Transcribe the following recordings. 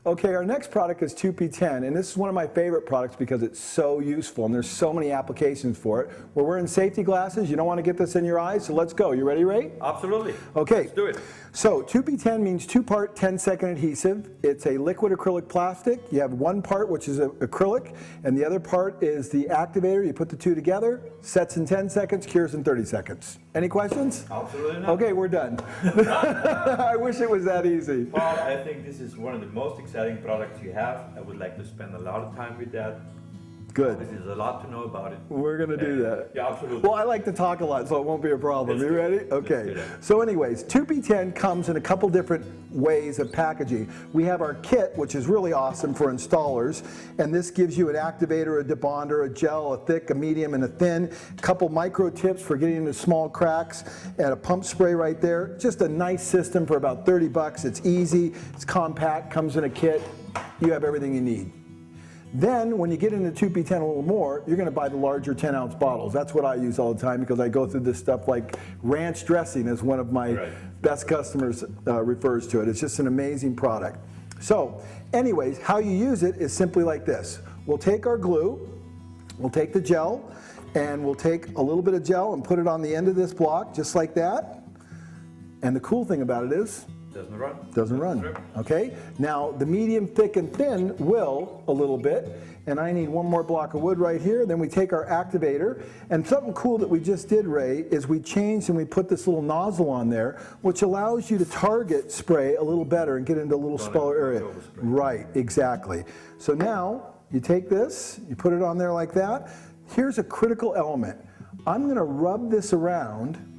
Okay, our next product is 2P-10, and this is one of my favorite products because it's so useful and there's so many applications for it. We're wearing safety glasses. You don't want to get this in your eyes, so let's go. You ready, Ray? Absolutely. Okay. Let's do it. So 2P-10 means two-part 10-second adhesive. It's a liquid acrylic plastic. You have one part which is acrylic, and the other part is the activator. You put the two together, sets in 10 seconds, cures in 30 seconds. Any questions? Absolutely not. Okay, we're done. I wish it was that easy. Well, I think this is one of the most exciting products you have. I would like to spend a lot of time with that. Good. There's a lot to know about it. We're going to do that. Yeah, absolutely. Well, I like to talk a lot, so it won't be a problem. Let's You do ready? it. Okay. Let's do that. So anyways, 2P-10 comes in a couple different ways of packaging. We have our kit, which is really awesome for installers, and this gives you an activator, a debonder, a gel, a thick, a medium, and a thin. A couple micro tips for getting into small cracks, and a pump spray right there. Just a nice system for about 30 bucks. It's easy, it's compact, comes in a kit. You have everything you need. Then, when you get into 2P-10 a little more, you're going to buy the larger 10-ounce bottles. That's what I use all the time because I go through this stuff like ranch dressing, as one of my best customers refers to it. It's just an amazing product. So, anyways, how you use it is simply like this. We'll take our glue, we'll take the gel, and we'll take a little bit of gel and put it on the end of this block, just like that. And the cool thing about it is, doesn't run. Doesn't run. Okay? Now, the medium, thick, and thin will a little bit, and I need one more block of wood right here. Then we take our activator, and something cool that we just did, Ray, is we changed and we put this little nozzle on there, which allows you to target spray a little better and get into a little smaller area. Right, exactly. So now, you take this, you put it on there like that. Here's a critical element. I'm going to rub this around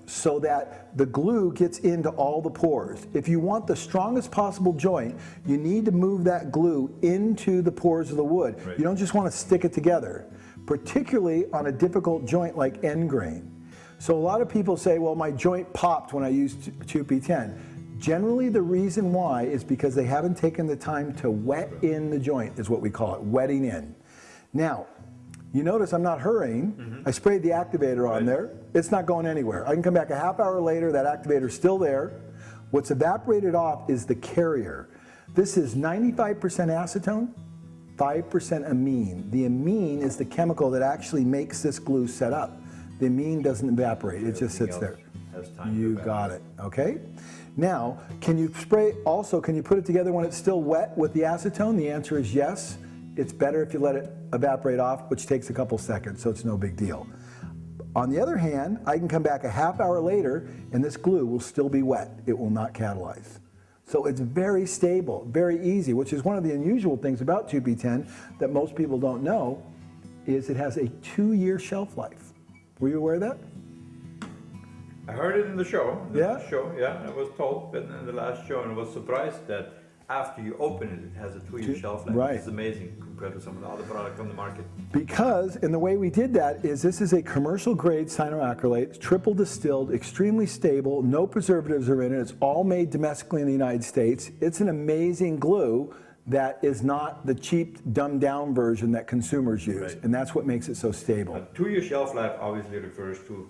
so that the glue gets into all the pores. If you want the strongest possible joint, you need to move that glue into the pores of the wood. Right. You don't just want to stick it together, particularly on a difficult joint like end grain. So a lot of people say, well, my joint popped when I used 2P-10. Generally, the reason why is because they haven't taken the time to wet in the joint, is what we call it, wetting in. Now, you notice I'm not hurrying. I sprayed the activator on there. It's not going anywhere. I can come back a half hour later, that activator's still there. What's evaporated off is the carrier. This is 95% acetone, 5% amine. The amine is the chemical that actually makes this glue set up. The amine doesn't evaporate, it just sits there. You got it, okay? Now, can you spray, also, can you put it together when it's still wet with the acetone? The answer is yes. It's better if you let it evaporate off, which takes a couple seconds, so it's no big deal. On the other hand, I can come back a half hour later and this glue will still be wet. It will not catalyze. So it's very stable, very easy, which is one of the unusual things about 2P-10 that most people don't know, is it has a 2-year shelf life. Were you aware of that? I heard it in the show. Yeah? I was told in the last show, and I was surprised that after you open it, it has a 2-year shelf life. Right. It's amazing compared to some of the other products on the market. Because, and the way we did that is this is a commercial grade cyanoacrylate, triple distilled, extremely stable, no preservatives are in it, it's all made domestically in the United States. It's an amazing glue that is not the cheap, dumbed down version that consumers use, and that's what makes it so stable. A 2-year shelf life obviously refers to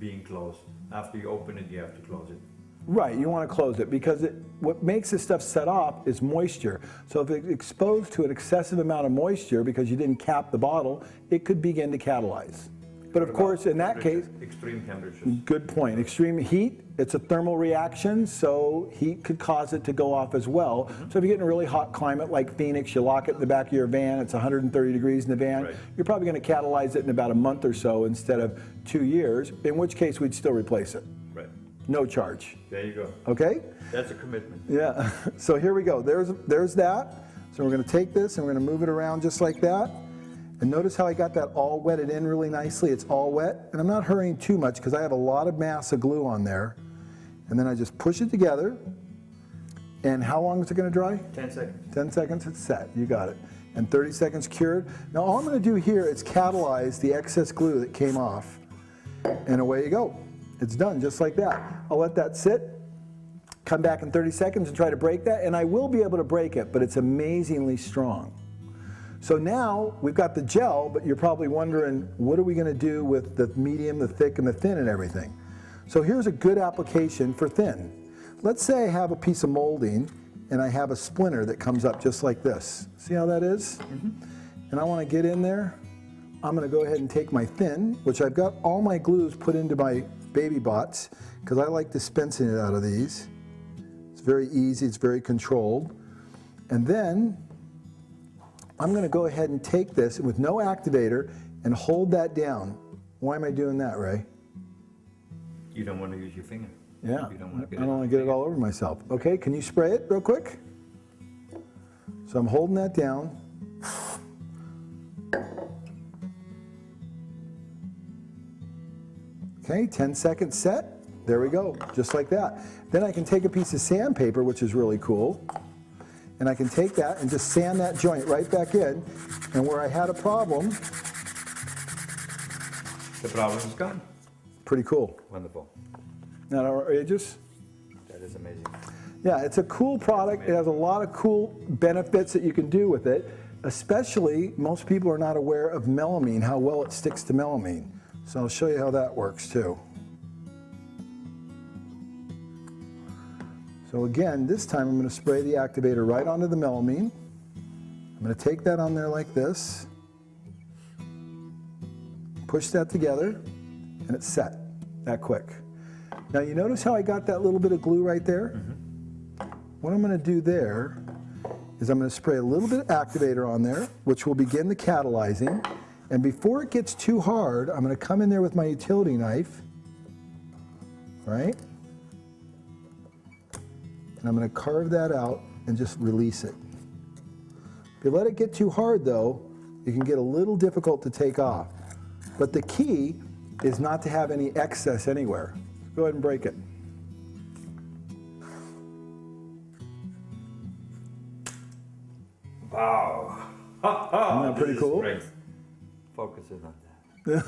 being closed. After you open it, you have to close it. Right, you want to close it because what makes this stuff set off is moisture. So if it's exposed to an excessive amount of moisture because you didn't cap the bottle, it could begin to catalyze. But of course, in that case, extreme temperatures. Good point. Extreme heat, it's a thermal reaction, so heat could cause it to go off as well. So if you get in a really hot climate like Phoenix, you lock it in the back of your van, it's 130 degrees in the van, you're probably going to catalyze it in about a month or so instead of 2 years, in which case we'd still replace it. No charge. There you go. Okay? That's a commitment. Yeah. So here we go. There's that. So we're going to take this and we're going to move it around just like that. And notice how I got that all wetted in really nicely. It's all wet. And I'm not hurrying too much because I have a lot of mass of glue on there. And then I just push it together. And how long is it going to dry? 10 seconds. 10 seconds, it's set. You got it. And 30 seconds cured. Now all I'm going to do here is catalyze the excess glue that came off. And away you go. It's done just like that. I'll let that sit, come back in 30 seconds and try to break that, and I will be able to break it, but it's amazingly strong. So now we've got the gel, but you're probably wondering, what are we going to do with the medium, the thick, and the thin and everything? So here's a good application for thin. Let's say I have a piece of molding and I have a splinter that comes up just like this. See how that is? And I want to get in there. I'm going to go ahead and take my thin, which I've got all my glues put into my baby bots because I like dispensing it out of these. It's very easy, it's very controlled. And then I'm going to go ahead and take this with no activator and hold that down. Why am I doing that, Ray? You don't want to use your finger. Yeah, You don't want to I don't want to get it all over myself. Okay, can you spray it real quick? So I'm holding that down. Okay, 10 seconds set. There we go, just like that. Then I can take a piece of sandpaper, which is really cool, and I can take that and just sand that joint right back in. And where I had a problem, The problem is gone. pretty cool. Wonderful. Not outrageous? That is amazing. Yeah, it's a cool product. It has a lot of cool benefits that you can do with it. Especially, most people are not aware of melamine, how well it sticks to melamine. So I'll show you how that works too. So again, this time I'm going to spray the activator right onto the melamine. I'm going to take that on there like this. Push that together, and it's set that quick. Now you notice how I got that little bit of glue right there? What I'm going to do there is I'm going to spray a little bit of activator on there, which will begin the catalyzing. And before it gets too hard, I'm going to come in there with my utility knife, right? And I'm going to carve that out and just release it. If you let it get too hard though, it can get a little difficult to take off. But the key is not to have any excess anywhere. Go ahead and break it. Wow. Isn't that pretty cool? Great. Focus in on that.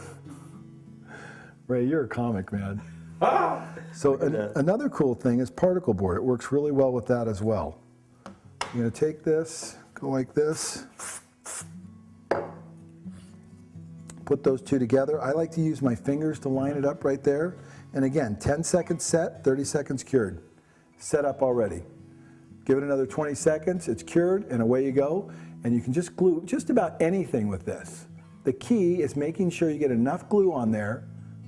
Ray, you're a comic, man. So another cool thing is particle board. It works really well with that as well. I'm going to take this, go like this, put those two together. I like to use my fingers to line it up right there. And again, 10 seconds set, 30 seconds cured. Set up already. Give it another 20 seconds, it's cured, and away you go. And you can just glue just about anything with this. The key is making sure you get enough glue on there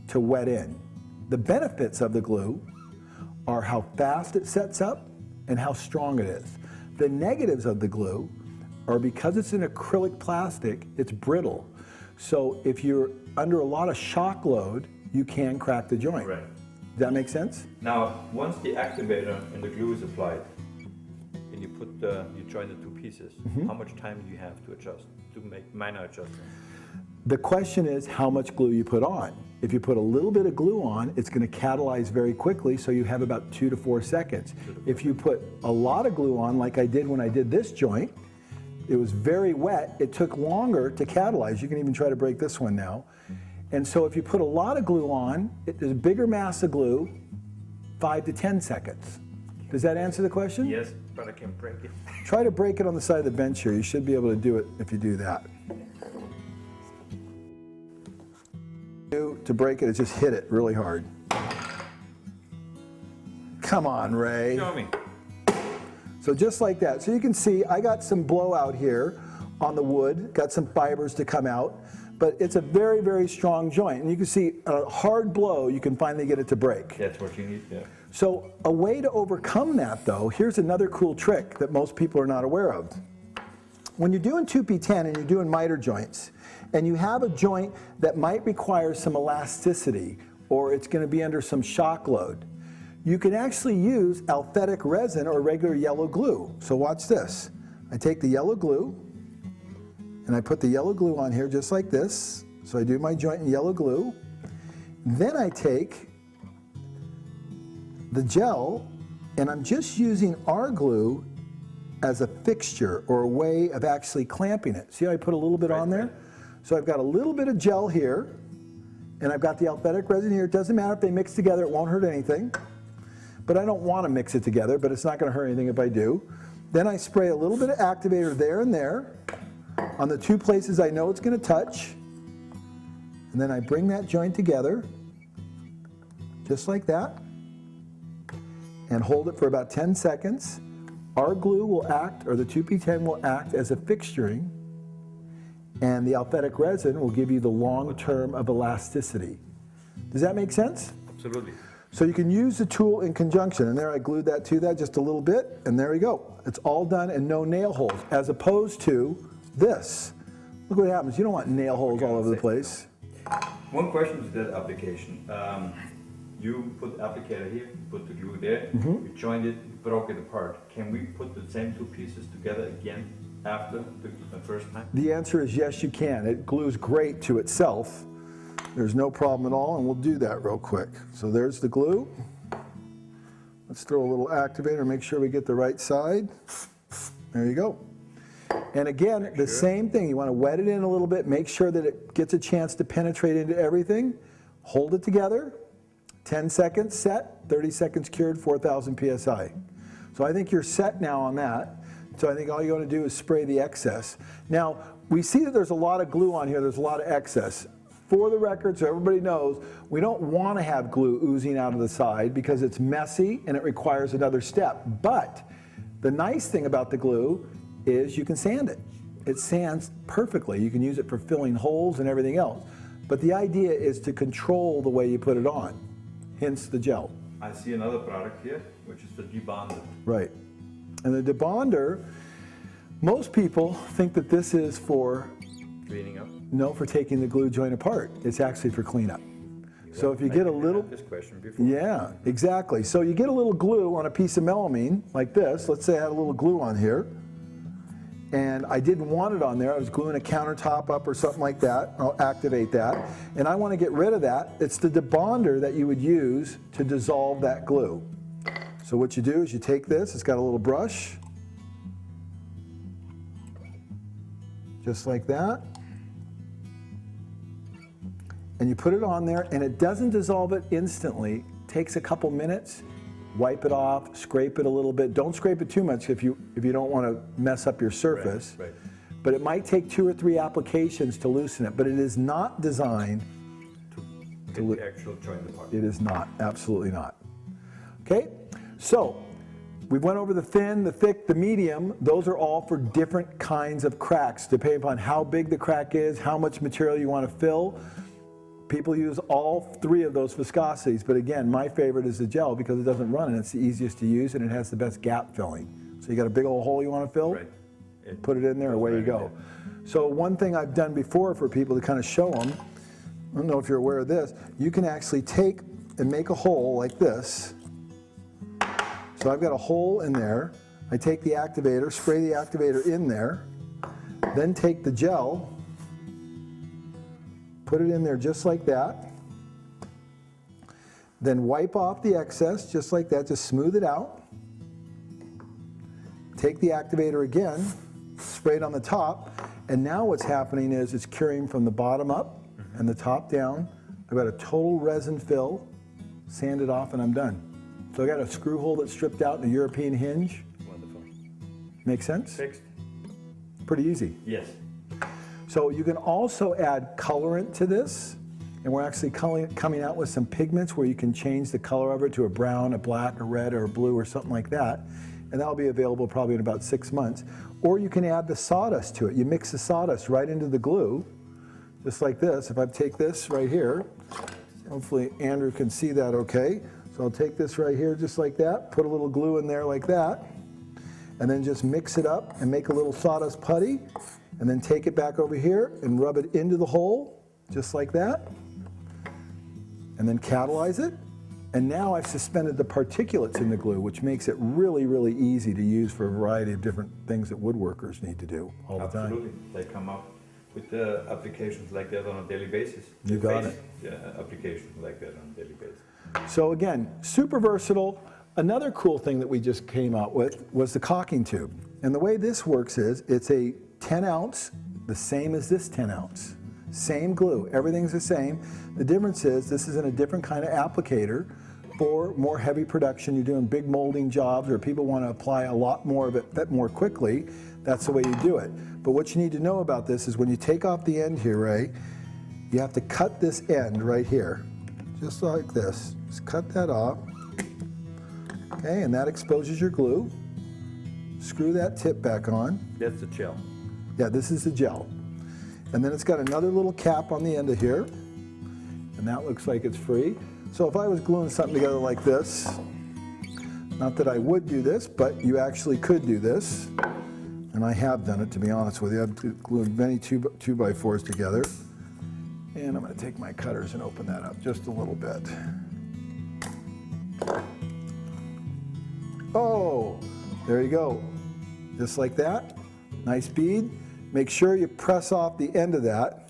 to wet in. The benefits of the glue are how fast it sets up and how strong it is. The negatives of the glue are because it's an acrylic plastic, it's brittle. So if you're under a lot of shock load, you can crack the joint. Right. Does that make sense? Now, once the activator and the glue is applied, and you put you join the two pieces, how much time do you have to adjust, to make minor adjustments? The question is how much glue you put on. If you put a little bit of glue on, it's going to catalyze very quickly, so you have about 2 to 4 seconds. If you put a lot of glue on, like I did when I did this joint, it was very wet, it took longer to catalyze. You can even try to break this one now. And so if you put a lot of glue on, there's a bigger mass of glue, 5 to 10 seconds. Does that answer the question? Yes, but I can break it. Try to break it on the side of the bench here. You should be able to do it if you do that. To break it is just hit it really hard. Come on, Ray. Show me. So just like that. So you can see I got some blowout here on the wood, got some fibers to come out, but it's a very, very strong joint. And you can see a hard blow, you can finally get it to break. That's what you need, yeah. So a way to overcome that though, here's another cool trick that most people are not aware of. When you're doing 2P-10 and you're doing miter joints, and you have a joint that might require some elasticity, or it's going to be under some shock load, you can actually use alphatic resin or regular yellow glue. So watch this. I take the yellow glue, and I put the yellow glue on here just like this. So I do my joint in yellow glue. Then I take the gel, and I'm just using our glue as a fixture or a way of actually clamping it. See how I put a little bit on there? So I've got a little bit of gel here, and I've got the alphatic resin here. It doesn't matter if they mix together, it won't hurt anything. But I don't want to mix it together, but it's not going to hurt anything if I do. Then I spray a little bit of activator there and there on the two places I know it's going to touch. And then I bring that joint together, just like that, and hold it for about 10 seconds. our glue will act, or the 2P-10 will act as a fixturing, and the alphatic resin will give you the long term of elasticity. Does that make sense? Absolutely. So you can use the tool in conjunction, and there I glued that to that just a little bit, and there we go. It's all done and no nail holes, as opposed to this. Look what happens. You don't want nail holes all over the place. One question to that application. You put the applicator here, you put the glue there, you joined it, you broke it apart. Can we put the same two pieces together again after the first time? The answer is yes, you can. It glues great to itself. There's no problem at all, and we'll do that real quick. So there's the glue. Let's throw a little activator, make sure we get the right side. There you go. And again, the same thing. You want to wet it in a little bit, make sure that it gets a chance to penetrate into everything. Hold it together. 10 seconds set, 30 seconds cured, 4,000 PSI. So I think you're set now on that. So I think all you want to do is spray the excess. Now, we see that there's a lot of glue on here, there's a lot of excess. For the record, so everybody knows, we don't want to have glue oozing out of the side because it's messy and it requires another step. But the nice thing about the glue is you can sand it. It sands perfectly. You can use it for filling holes and everything else. But the idea is to control the way you put it on, hence the gel. I see another product here, which is the debonder. Right. And the debonder, most people think that this is for Cleaning up. no, for taking the glue joint apart. It's actually for cleanup. So if you get a little, This question before. yeah, exactly. So you get a little glue on a piece of melamine like this. Let's say I had a little glue on here, and I didn't want it on there. I was gluing a countertop up or something like that. I'll activate that, and I want to get rid of that. It's the debonder that you would use to dissolve that glue. So what you do is you take this. It's got a little brush, just like that. And you put it on there, and it doesn't dissolve it instantly. Takes a couple minutes. Wipe it off, scrape it a little bit. Don't scrape it too much if you don't want to mess up your surface. Right. But it might take 2 or 3 applications to loosen it. But it is not designed To get the actual joint apart. It is not, absolutely not. Okay, so we went over the thin, the thick, the medium. Those are all for different kinds of cracks, depending upon how big the crack is, how much material you want to fill. People use all 3 of those viscosities, but again, my favorite is the gel because it doesn't run and it's the easiest to use and it has the best gap filling. So you got a big old hole you want to fill, Right. put it in there, away you go. So one thing I've done before for people to kind of show them, I don't know if you're aware of this, you can actually take and make a hole like this. So I've got a hole in there. I take the activator, spray the activator in there, then take the gel, put it in there just like that, then wipe off the excess just like that, just smooth it out. Take the activator again, spray it on the top, and now what's happening is it's curing from the bottom up and the top down. I've got a total resin fill, sand it off, and I'm done. So I got a screw hole that's stripped out and a European hinge. Wonderful. Make sense? Fixed? Pretty easy. Yes. So you can also add colorant to this, and we're actually coming out with some pigments where you can change the color of it to a brown, a black, a red, or a blue, or something like that. And that'll be available probably in about 6 months. Or you can add the sawdust to it. You mix the sawdust right into the glue, just like this. If I take this right here, hopefully Andrew can see that okay. So I'll take this right here just like that, put a little glue in there like that, and then just mix it up and make a little sawdust putty, and then take it back over here and rub it into the hole, just like that, and then catalyze it. And now I've suspended the particulates in the glue, which makes it really, really easy to use for a variety of different things that woodworkers need to do all the time. Absolutely. They come up with applications like that on a daily basis. You got it. Applications like that on a daily basis. So again, super versatile. Another cool thing that we just came out with was the caulking tube. And the way this works is it's a 10 ounce, the same as this 10 ounce. Same glue, everything's the same. The difference is this is in a different kind of applicator for more heavy production. You're doing big molding jobs or people want to apply a lot more of it more quickly. That's the way you do it. But what you need to know about this is when you take off the end here, Ray, you have to cut this end right here, just like this. Just cut that off. Okay, and that exposes your glue. screw that tip back on. That's the gel. Yeah, this is the gel. And then it's got another little cap on the end of here, and that looks like it's free. So if I was gluing something together like this, not that I would do this, but you actually could do this, and I have done it, to be honest with you. I've glued many 2x4s together, and I'm going to take my cutters and open that up just a little bit. Oh, there you go, just like that. Nice bead. Make sure you press off the end of that